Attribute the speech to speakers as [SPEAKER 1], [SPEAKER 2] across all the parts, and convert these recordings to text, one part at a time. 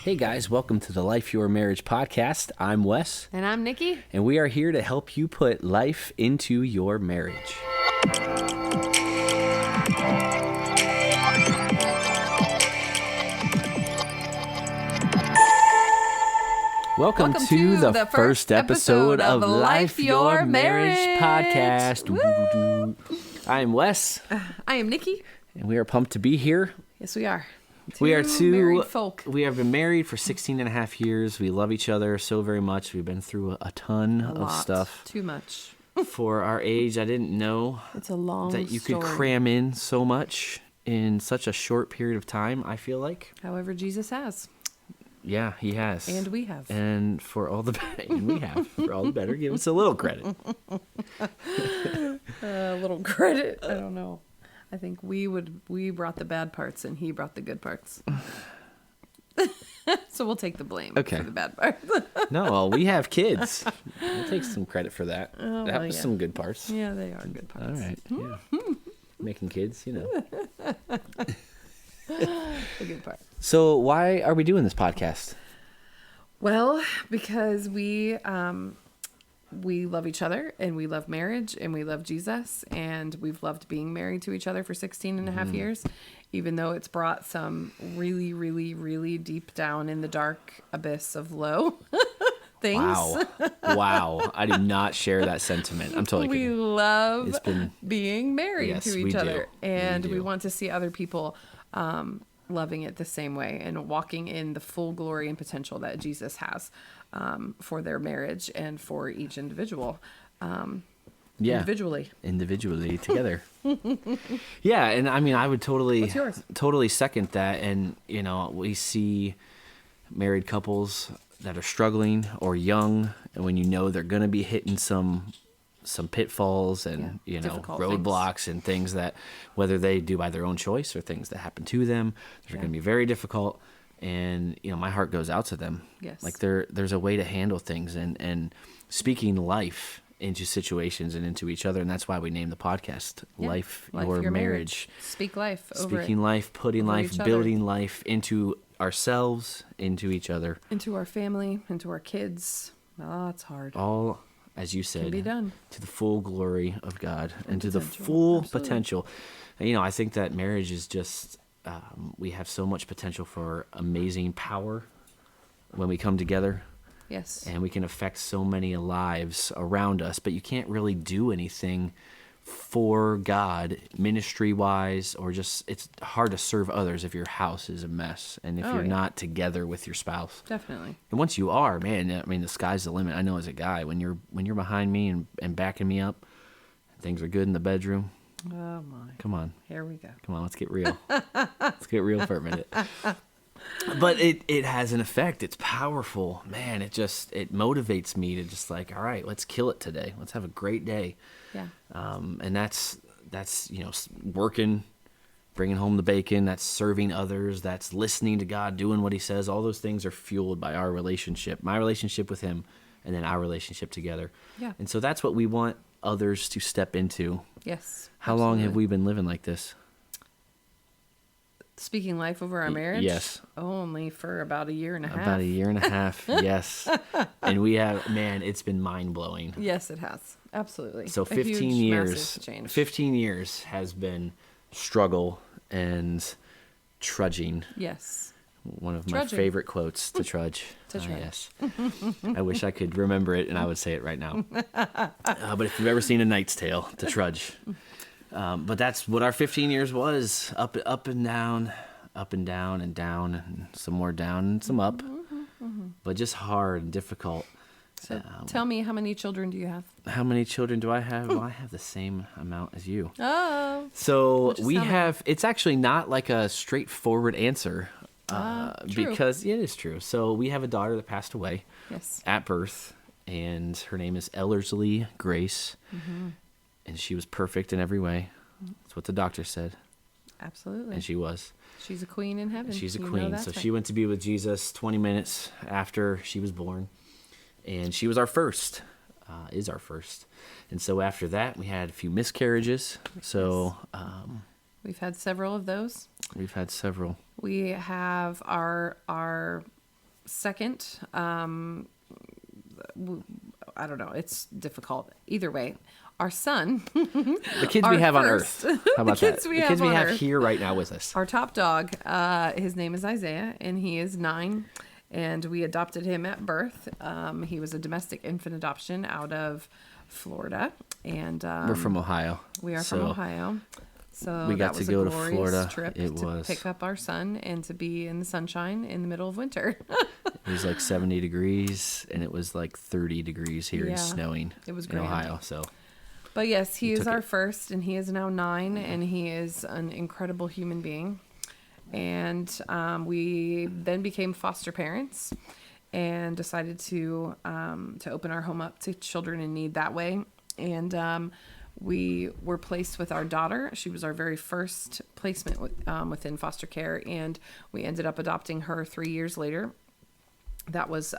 [SPEAKER 1] Hey guys, welcome to the Life Your Marriage podcast. I'm Wes.
[SPEAKER 2] And I'm Nikki.
[SPEAKER 1] And we are here to help you put life into your marriage. Welcome to the first episode of Life Your Marriage podcast. I'm Wes.
[SPEAKER 2] I am Nikki.
[SPEAKER 1] And we are pumped to be here.
[SPEAKER 2] Yes, we are.
[SPEAKER 1] We are two
[SPEAKER 2] married folk.
[SPEAKER 1] We have been married for 16 and a half years. We love each other so very much. We've been through a ton of stuff.
[SPEAKER 2] Too much.
[SPEAKER 1] For our age, I didn't know
[SPEAKER 2] it's a long
[SPEAKER 1] that you
[SPEAKER 2] story.
[SPEAKER 1] could cram in so much in such a short period of time, I feel like.
[SPEAKER 2] However, Jesus has.
[SPEAKER 1] Yeah, he has.
[SPEAKER 2] And we have.
[SPEAKER 1] And for all the better, give us a little credit.
[SPEAKER 2] A little credit. I don't know. I think we brought the bad parts and he brought the good parts. So we'll take the blame for the bad parts.
[SPEAKER 1] No, well, we have kids. We'll take some credit for that.
[SPEAKER 2] Oh,
[SPEAKER 1] that was some good parts.
[SPEAKER 2] Yeah, they are good parts.
[SPEAKER 1] All right. Yeah. Making kids, you know.
[SPEAKER 2] The good part.
[SPEAKER 1] So why are we doing this podcast?
[SPEAKER 2] Well, because we love each other and we love marriage and we love Jesus and we've loved being married to each other for 16 and a half years, even though it's brought some really, really, really deep down in the dark abyss of low things.
[SPEAKER 1] Wow. I do not share that sentiment. I'm totally kidding.
[SPEAKER 2] We love being married to each other. And we want to see other people loving it the same way and walking in the full glory and potential that Jesus has for their marriage and for each individual. Individually
[SPEAKER 1] together. Yeah, and I mean, I would totally second that. And you know, we see married couples that are struggling or young, and when you know they're going to be hitting some pitfalls and roadblocks and things that whether they do by their own choice or things that happen to them, they're going to be very difficult. And you know, my heart goes out to them.
[SPEAKER 2] Yes.
[SPEAKER 1] Like there's a way to handle things and speaking life into situations and into each other, and that's why we named the podcast Life Your Marriage.
[SPEAKER 2] Speak life over
[SPEAKER 1] Speaking life, putting life, building life into ourselves, into each other, into
[SPEAKER 2] our family, into our kids. Oh, it's hard.
[SPEAKER 1] All, as you said,
[SPEAKER 2] can be done
[SPEAKER 1] to the full glory of God and to the full potential. And, you know, I think that marriage is just we have so much potential for amazing power when we come together.
[SPEAKER 2] Yes.
[SPEAKER 1] And we can affect so many lives around us, but you can't really do anything for God ministry-wise, or just it's hard to serve others if your house is a mess and if you're not together with your spouse.
[SPEAKER 2] Definitely.
[SPEAKER 1] And once you are, man, I mean, the sky's the limit. I know as a guy, when you're behind me and backing me up, things are good in the bedroom.
[SPEAKER 2] Oh my.
[SPEAKER 1] Come on.
[SPEAKER 2] Here we go.
[SPEAKER 1] Come on, let's get real. Let's get real for a minute. But it has an effect. It's powerful. Man, it motivates me to just like, all right, let's kill it today. Let's have a great day.
[SPEAKER 2] Yeah.
[SPEAKER 1] And that's you know, working, bringing home the bacon, that's serving others, that's listening to God, doing what he says. All those things are fueled by our relationship, my relationship with him, and then our relationship together.
[SPEAKER 2] Yeah.
[SPEAKER 1] And so that's what we want others to step into.
[SPEAKER 2] Yes.
[SPEAKER 1] How long have we been living like this?
[SPEAKER 2] Speaking life over our marriage?
[SPEAKER 1] Yes.
[SPEAKER 2] Only for about a year and a half.
[SPEAKER 1] About a year and a half, yes. And we have, man, it's been mind-blowing.
[SPEAKER 2] Yes, it has. Absolutely.
[SPEAKER 1] So 15 years. 15 years has been struggle and trudging.
[SPEAKER 2] Yes.
[SPEAKER 1] One of my favorite quotes, to trudge.
[SPEAKER 2] To trudge.
[SPEAKER 1] Yes. I wish I could remember it and I would say it right now. But if you've ever seen A Knight's Tale, to trudge. But that's what our 15 years was. Up and down, and down, and some more down, and some up. But just hard and difficult.
[SPEAKER 2] So tell me, how many children do you have?
[SPEAKER 1] How many children do I have? Well, I have the same amount as you.
[SPEAKER 2] Oh.
[SPEAKER 1] So we have, it's actually not like a straightforward answer.
[SPEAKER 2] True.
[SPEAKER 1] Because it is true. So we have a daughter that passed away at birth, and her name is Ellerslie Grace. And she was perfect in every way. That's what the doctor said.
[SPEAKER 2] Absolutely.
[SPEAKER 1] And she was.
[SPEAKER 2] She's a queen in heaven.
[SPEAKER 1] She's a queen. So she went to be with Jesus 20 minutes after she was born. And she was our first, is our first. And so after that, we had a few miscarriages. So
[SPEAKER 2] we've had several of those.
[SPEAKER 1] We've had several.
[SPEAKER 2] We have our second. I don't know. It's difficult. Either way, our son.
[SPEAKER 1] The kids we have
[SPEAKER 2] first,
[SPEAKER 1] on Earth. How about
[SPEAKER 2] the kids
[SPEAKER 1] that?
[SPEAKER 2] We
[SPEAKER 1] the
[SPEAKER 2] have
[SPEAKER 1] kids we
[SPEAKER 2] on
[SPEAKER 1] have
[SPEAKER 2] Earth.
[SPEAKER 1] here right now with us.
[SPEAKER 2] Our top dog, his name is Isaiah, and he is 9. And we adopted him at birth. He was a domestic infant adoption out of Florida. And
[SPEAKER 1] We're from Ohio.
[SPEAKER 2] We are from Ohio. So
[SPEAKER 1] we got
[SPEAKER 2] that was
[SPEAKER 1] to go
[SPEAKER 2] a
[SPEAKER 1] to
[SPEAKER 2] glorious
[SPEAKER 1] Florida.
[SPEAKER 2] trip
[SPEAKER 1] It
[SPEAKER 2] to
[SPEAKER 1] was.
[SPEAKER 2] pick up our son and to be in the sunshine in the middle of winter.
[SPEAKER 1] It was like 70 degrees, and it was like 30 degrees here and snowing.
[SPEAKER 2] It was
[SPEAKER 1] in
[SPEAKER 2] grand.
[SPEAKER 1] Ohio. So,
[SPEAKER 2] but yes, he is our first, and he is now 9, and he is an incredible human being. And we then became foster parents and decided to open our home up to children in need that way. And we were placed with our daughter. She was our very first placement within foster care, and we ended up adopting her 3 years later. That was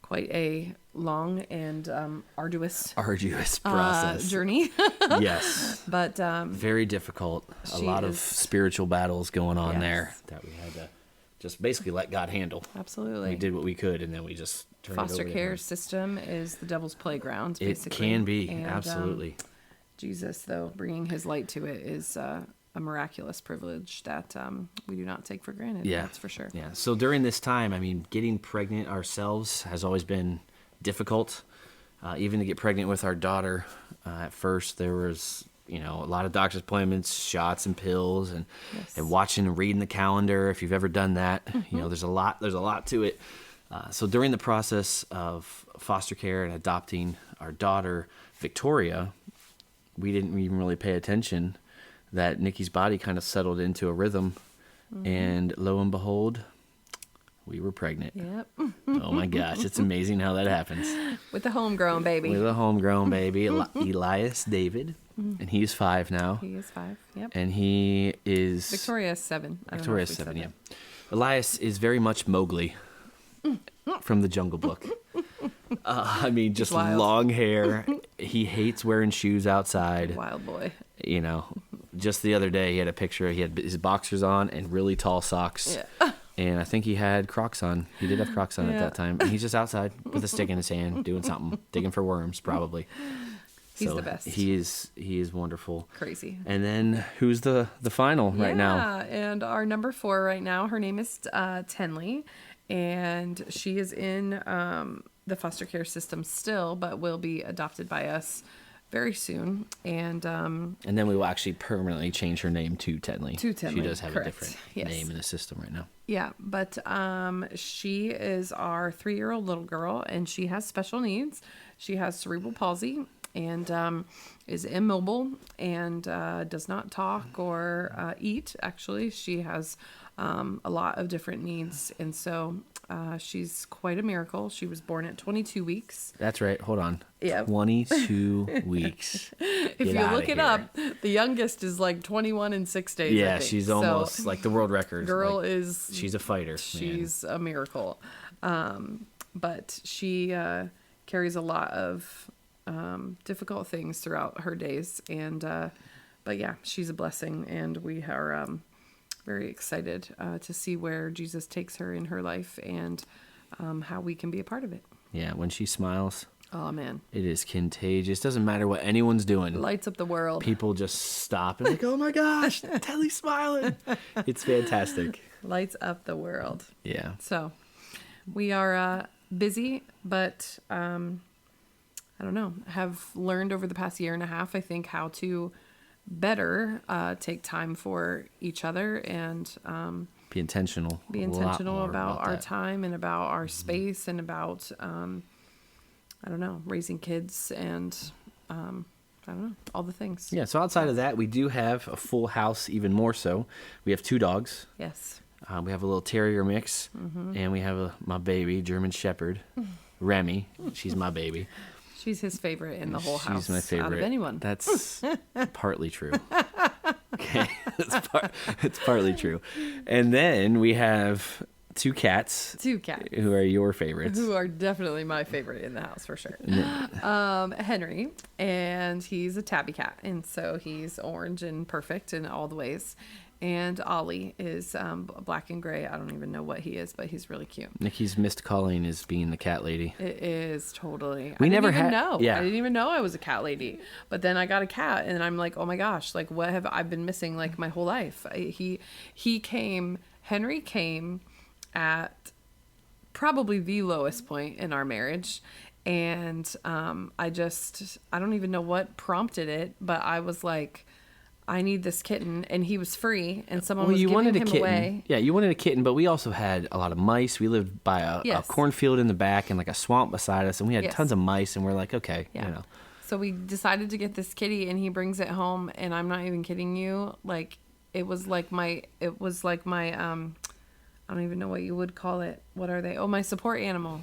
[SPEAKER 2] quite a long and arduous
[SPEAKER 1] process.
[SPEAKER 2] journey.
[SPEAKER 1] Yes.
[SPEAKER 2] But
[SPEAKER 1] very difficult. A lot of spiritual battles going on there that we had to just basically let God handle.
[SPEAKER 2] Absolutely.
[SPEAKER 1] We did what we could, and then we just turned
[SPEAKER 2] foster
[SPEAKER 1] it over
[SPEAKER 2] care system is the devil's playground, basically.
[SPEAKER 1] It can be,
[SPEAKER 2] and,
[SPEAKER 1] absolutely.
[SPEAKER 2] Jesus, though, bringing his light to it is a miraculous privilege that we do not take for granted.
[SPEAKER 1] Yeah,
[SPEAKER 2] that's for sure.
[SPEAKER 1] Yeah. So during this time, I mean, getting pregnant ourselves has always been difficult. Even to get pregnant with our daughter, at first there was, a lot of doctor's appointments, shots and pills, and watching and reading the calendar. If you've ever done that, there's a lot to it. So during the process of foster care and adopting our daughter, Victoria, we didn't even really pay attention that Nikki's body kind of settled into a rhythm. And lo and behold, we were pregnant.
[SPEAKER 2] Yep.
[SPEAKER 1] Oh my gosh, it's amazing how that happens.
[SPEAKER 2] With a homegrown baby.
[SPEAKER 1] With a homegrown baby, Elias David. And he's 5 now.
[SPEAKER 2] He is 5, yep.
[SPEAKER 1] And he is...
[SPEAKER 2] Victoria's 7.
[SPEAKER 1] Victoria's 7, yeah. Elias is very much Mowgli from the Jungle Book. Just long hair. He hates wearing shoes outside.
[SPEAKER 2] Wild boy.
[SPEAKER 1] Just the other day he had a picture. He had his boxers on and really tall socks. Yeah. And I think he had Crocs on. He did have Crocs on at that time. And he's just outside with a stick in his hand doing something, digging for worms probably.
[SPEAKER 2] He's the best.
[SPEAKER 1] He is wonderful.
[SPEAKER 2] Crazy.
[SPEAKER 1] And then who's the final right now?
[SPEAKER 2] Yeah, and our number 4 right now, her name is Tenley, and she is in the foster care system still, but will be adopted by us very soon. And
[SPEAKER 1] then we will actually permanently change her name to Tenley.
[SPEAKER 2] To Tenley,
[SPEAKER 1] she does have
[SPEAKER 2] correct.
[SPEAKER 1] a different name in the system right now.
[SPEAKER 2] Yeah, but she is our 3-year-old little girl, and she has special needs. She has cerebral palsy and is immobile and does not talk or eat. Actually, she has a lot of different needs, and so she's quite a miracle. She was born at 22 weeks.
[SPEAKER 1] That's right. Hold on.
[SPEAKER 2] Yeah.
[SPEAKER 1] 22 weeks.
[SPEAKER 2] If you look it up, the youngest is like 21 and 6 days.
[SPEAKER 1] Yeah, she's almost like the world record. She's a fighter.
[SPEAKER 2] She's a miracle. But she carries a lot of difficult things throughout her days, and but yeah, she's a blessing, and we are very excited to see where Jesus takes her in her life and how we can be a part of it.
[SPEAKER 1] Yeah, when she smiles,
[SPEAKER 2] oh man,
[SPEAKER 1] it is contagious. Doesn't matter what anyone's doing.
[SPEAKER 2] Lights up the world.
[SPEAKER 1] People just stop and like, oh my gosh, Telly's smiling. It's fantastic.
[SPEAKER 2] Lights up the world.
[SPEAKER 1] Yeah.
[SPEAKER 2] So we are busy, but I don't know, have learned over the past year and a half, I think, how to better take time for each other and
[SPEAKER 1] be intentional.
[SPEAKER 2] Be intentional about our time and about our space and about, I don't know, raising kids and I don't know, all the things.
[SPEAKER 1] Yeah, so outside of that, we do have a full house, even more so. We have 2 dogs.
[SPEAKER 2] Yes.
[SPEAKER 1] We have a little terrier mix, and we have my baby, German Shepherd, Remy. She's my baby.
[SPEAKER 2] She's his favorite in the whole house.
[SPEAKER 1] She's my favorite.
[SPEAKER 2] Out of anyone.
[SPEAKER 1] That's partly true. Okay, it's partly true. And then we have 2 cats.
[SPEAKER 2] 2 cats.
[SPEAKER 1] Who are your favorites?
[SPEAKER 2] Who are definitely my favorite in the house for sure. Henry, and he's a tabby cat, and so he's orange and perfect in all the ways. And Ollie is black and gray. I don't even know what he is, but he's really cute.
[SPEAKER 1] Nikki's missed calling is being the cat lady.
[SPEAKER 2] It is totally.
[SPEAKER 1] We
[SPEAKER 2] I
[SPEAKER 1] never
[SPEAKER 2] didn't even
[SPEAKER 1] had.
[SPEAKER 2] know.
[SPEAKER 1] Yeah.
[SPEAKER 2] I didn't even know I was a cat lady. But then I got a cat, and I'm like, oh my gosh, like what have I been missing like my whole life? Henry came at probably the lowest point in our marriage. And I don't even know what prompted it, but I was like, I need this kitten, and he was free, and someone was giving him away.
[SPEAKER 1] Yeah, you wanted a kitten, but we also had a lot of mice. We lived by a cornfield in the back and like a swamp beside us, and we had tons of mice, and we're like, okay, you know.
[SPEAKER 2] So we decided to get this kitty, and he brings it home, and I'm not even kidding you. Like, it was like my I don't even know what you would call it. What are they? Oh, my support animal.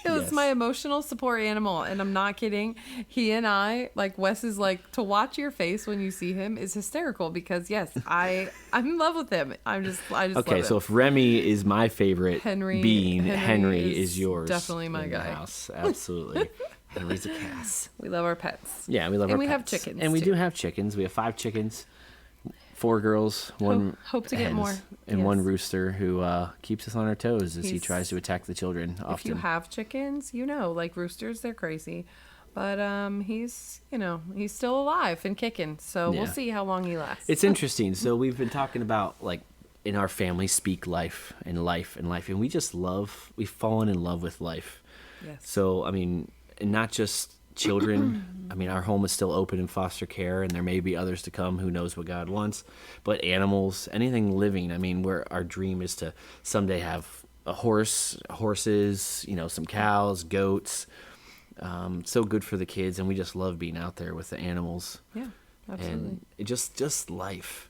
[SPEAKER 2] It was my emotional support animal, and I'm not kidding. He and I, like, Wes is like, to watch your face when you see him is hysterical because yes, I'm in love with him. I just
[SPEAKER 1] okay.
[SPEAKER 2] Love him.
[SPEAKER 1] So if Remy is my favorite being, Henry is yours.
[SPEAKER 2] Definitely my guy.
[SPEAKER 1] House. Absolutely. Henry's a cat.
[SPEAKER 2] We love our pets.
[SPEAKER 1] Yeah, we love our pets.
[SPEAKER 2] And we have chickens.
[SPEAKER 1] And we do have chickens. We have 5 chickens. 4 girls, 1
[SPEAKER 2] hope to get more,
[SPEAKER 1] and 1 rooster who keeps us on our toes as he tries to attack the children often.
[SPEAKER 2] If you have chickens, like roosters, they're crazy. But he's still alive and kicking. So we'll see how long he lasts.
[SPEAKER 1] It's interesting. So we've been talking about, like, in our family, speak life and life and life. And we've fallen in love with life.
[SPEAKER 2] Yes.
[SPEAKER 1] So, I mean, and not just children. I mean, our home is still open in foster care, and there may be others to come. Who knows what God wants? But animals, anything living. I mean, our dream is to someday have a horses, some cows, goats. So good for the kids, and we just love being out there with the animals.
[SPEAKER 2] Yeah, absolutely.
[SPEAKER 1] And it just life.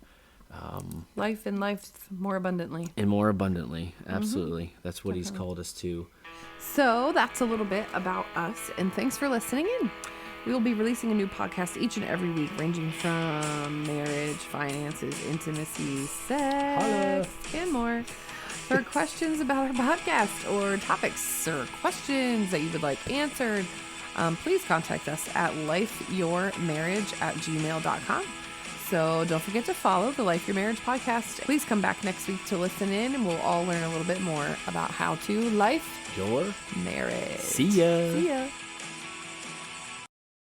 [SPEAKER 2] Life and life more abundantly.
[SPEAKER 1] And more abundantly, absolutely. That's what He's called us to.
[SPEAKER 2] So that's a little bit about us, and thanks for listening in. We will be releasing a new podcast each and every week, ranging from marriage, finances, intimacy, sex, and more. For questions about our podcast or topics or questions that you would like answered, please contact us at lifeyourmarriage@gmail.com. So don't forget to follow the Life Your Marriage podcast. Please come back next week to listen in, and we'll all learn a little bit more about how to life
[SPEAKER 1] your
[SPEAKER 2] marriage.
[SPEAKER 1] See ya.
[SPEAKER 2] See ya.